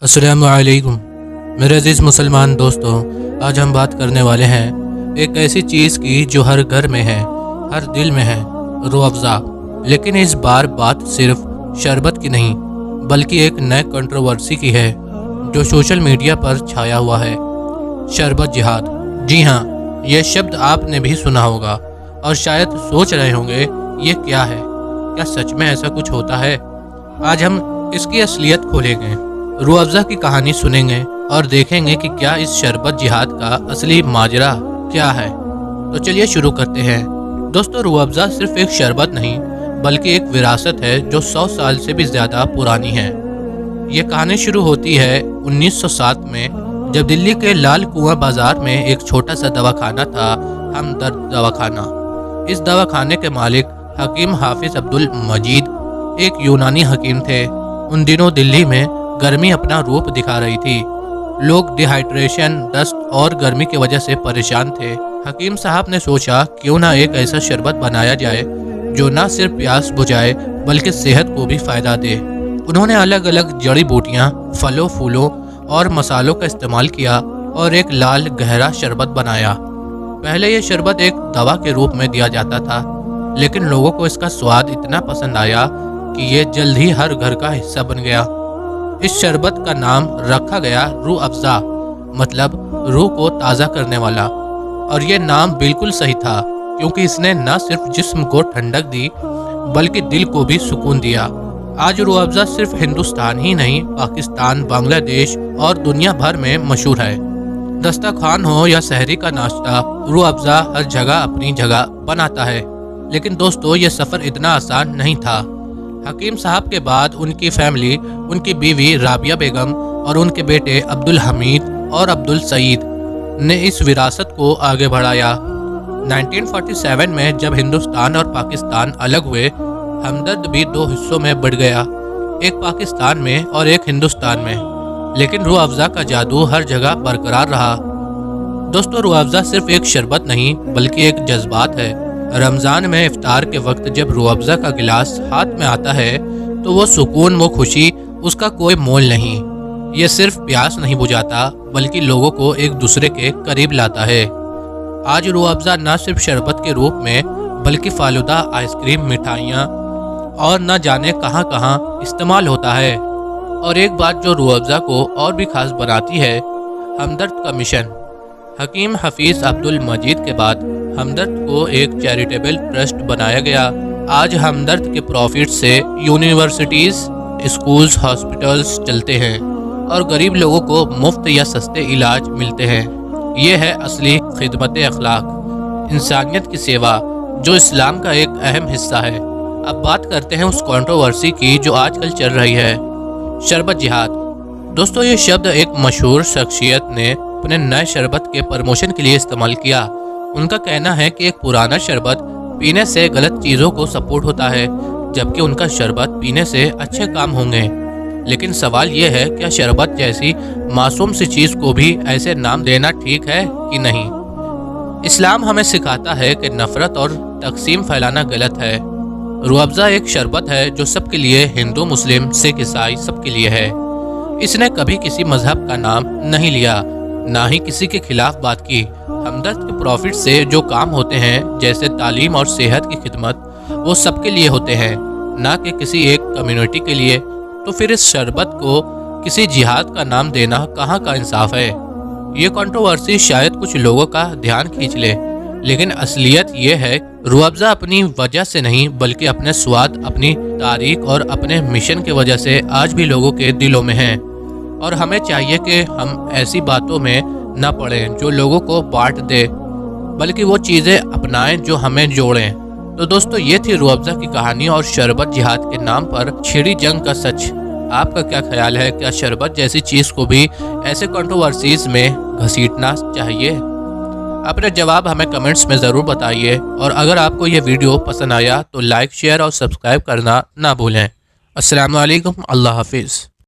अस्सलामु अलैकुम मेरे अजीज़ मुसलमान दोस्तों, आज हम बात करने वाले हैं एक ऐसी चीज़ की जो हर घर में है, हर दिल में है, रूह अफ़ज़ा। लेकिन इस बार बात सिर्फ शरबत की नहीं बल्कि एक नए कंट्रोवर्सी की है जो सोशल मीडिया पर छाया हुआ है, शरबत जिहाद। जी हाँ, यह शब्द आपने भी सुना होगा और शायद सोच रहे होंगे ये क्या है, क्या सच में ऐसा कुछ होता है। आज हम इसकी असलियत खोलेंगे, रूह अफ़ज़ा की कहानी सुनेंगे और देखेंगे कि क्या इस शरबत जिहाद का असली माजरा क्या है। तो चलिए शुरू करते हैं। दोस्तों, रूह अफ़ज़ा सिर्फ एक शरबत नहीं बल्कि एक विरासत है जो 100 साल से भी ज़्यादा पुरानी है। ये कहानी शुरू होती है 1907 में, जब दिल्ली के लाल कुआं बाज़ार में एक छोटा सा दवाखाना था, हमदर्द दवाखाना। इस दवाखाने के मालिक हकीम हाफिज़ अब्दुल मजीद एक यूनानी हकीम थे। उन दिनों दिल्ली में गर्मी अपना रूप दिखा रही थी। लोग डिहाइड्रेशन, डस्ट और गर्मी की वजह से परेशान थे। हकीम साहब ने सोचा क्यों ना एक ऐसा शरबत बनाया जाए जो ना सिर्फ प्यास बुझाए बल्कि सेहत को भी फ़ायदा दे। उन्होंने अलग अलग जड़ी बूटियाँ, फलों, फूलों और मसालों का इस्तेमाल किया और एक लाल गहरा शरबत बनाया। पहले ये शरबत एक दवा के रूप में दिया जाता था, लेकिन लोगों को इसका स्वाद इतना पसंद आया कि ये जल्द ही हर घर का हिस्सा बन गया। इस शरबत का नाम रखा गया रूह अफ़ज़ा, मतलब रूह को ताज़ा करने वाला। और ये नाम बिल्कुल सही था, क्योंकि इसने न सिर्फ जिस्म को ठंडक दी बल्कि दिल को भी सुकून दिया। आज रूह अफ़ज़ा सिर्फ हिंदुस्तान ही नहीं, पाकिस्तान, बांग्लादेश और दुनिया भर में मशहूर है। दस्तरखान हो या सहरी का नाश्ता, रूह अफ़ज़ा हर जगह अपनी जगह बनाता है। लेकिन दोस्तों, ये सफ़र इतना आसान नहीं था। हकीम साहब के बाद उनकी फैमिली, उनकी बीवी राबिया बेगम और उनके बेटे अब्दुल हमीद और अब्दुल सईद ने इस विरासत को आगे बढ़ाया। 1947 में जब हिंदुस्तान और पाकिस्तान अलग हुए, हमदर्द भी दो हिस्सों में बढ़ गया, एक पाकिस्तान में और एक हिंदुस्तान में। लेकिन रूह अफ़ज़ा का जादू हर जगह बरकरार रहा। दोस्तों, रूह अफ़ज़ा सिर्फ एक शरबत नहीं बल्कि एक जज्बात है। रमज़ान में इफ्तार के वक्त जब रूह अफ़ज़ा का गिलास हाथ में आता है तो वो सुकून, वो खुशी, उसका कोई मोल नहीं। ये सिर्फ प्यास नहीं बुझाता बल्कि लोगों को एक दूसरे के करीब लाता है। आज रूह अफ़ज़ा न सिर्फ शरबत के रूप में बल्कि फालूदा, आइसक्रीम, मिठाइयाँ और न जाने कहाँ कहाँ इस्तेमाल होता है। और एक बात जो रूह अफ़ज़ा को और भी खास बनाती है, हमदर्द का मिशन। हकीम हाफिज़ अब्दुल मजीद के बाद हमदर्द को एक चैरिटेबल ट्रस्ट बनाया गया। आज हमदर्द के प्रॉफिट से यूनिवर्सिटीज़, स्कूल्स, हॉस्पिटल्स चलते हैं और गरीब लोगों को मुफ्त या सस्ते इलाज मिलते हैं। ये है असली खिदमत अखलाक, इंसानियत की सेवा, जो इस्लाम का एक अहम हिस्सा है। अब बात करते हैं उस कंट्रोवर्सी की जो आजकल चल रही है, शरबत जिहाद। दोस्तों, ये शब्द एक मशहूर शख्सियत ने अपने नए शरबत के प्रमोशन के लिए इस्तेमाल किया। उनका कहना है कि एक पुराना शरबत पीने से गलत चीज़ों को सपोर्ट होता है, जबकि उनका शरबत पीने से अच्छे काम होंगे। लेकिन सवाल ये है, क्या शरबत जैसी मासूम सी चीज़ को भी ऐसे नाम देना ठीक है कि नहीं? इस्लाम हमें सिखाता है कि नफ़रत और तकसीम फैलाना गलत है। रूह अफ़ज़ा एक शरबत है जो सबके लिए, हिंदू, मुस्लिम, सिख, ईसाई, सबके लिए है। इसने कभी किसी मजहब का नाम नहीं लिया, ना ही किसी के खिलाफ बात की। हमदर्द के प्रॉफिट से जो काम होते हैं, जैसे तालीम और सेहत की खिदमत, वो सबके लिए होते हैं, ना कि किसी एक कम्युनिटी के लिए। तो फिर इस शरबत को किसी जिहाद का नाम देना कहाँ का इंसाफ है? ये कंट्रोवर्सी शायद कुछ लोगों का ध्यान खींच ले, लेकिन असलियत ये है, रूह अफ़ज़ा अपनी वजह से नहीं बल्कि अपने स्वाद, अपनी तारीख और अपने मिशन की वजह से आज भी लोगों के दिलों में है। और हमें चाहिए कि हम ऐसी बातों में न पड़ें जो लोगों को बांट दे, बल्कि वो चीज़ें अपनाएं जो हमें जोड़ें। तो दोस्तों, ये थी रूह अफ़ज़ा की कहानी और शरबत जिहाद के नाम पर छिड़ी जंग का सच। आपका क्या ख्याल है, क्या शरबत जैसी चीज़ को भी ऐसे कंट्रोवर्सीज में घसीटना चाहिए? अपने जवाब हमें कमेंट्स में ज़रूर बताइए। और अगर आपको ये वीडियो पसंद आया तो लाइक, शेयर और सब्सक्राइब करना ना भूलें। अस्सलामु अलैकुम, अल्लाह हाफिज़।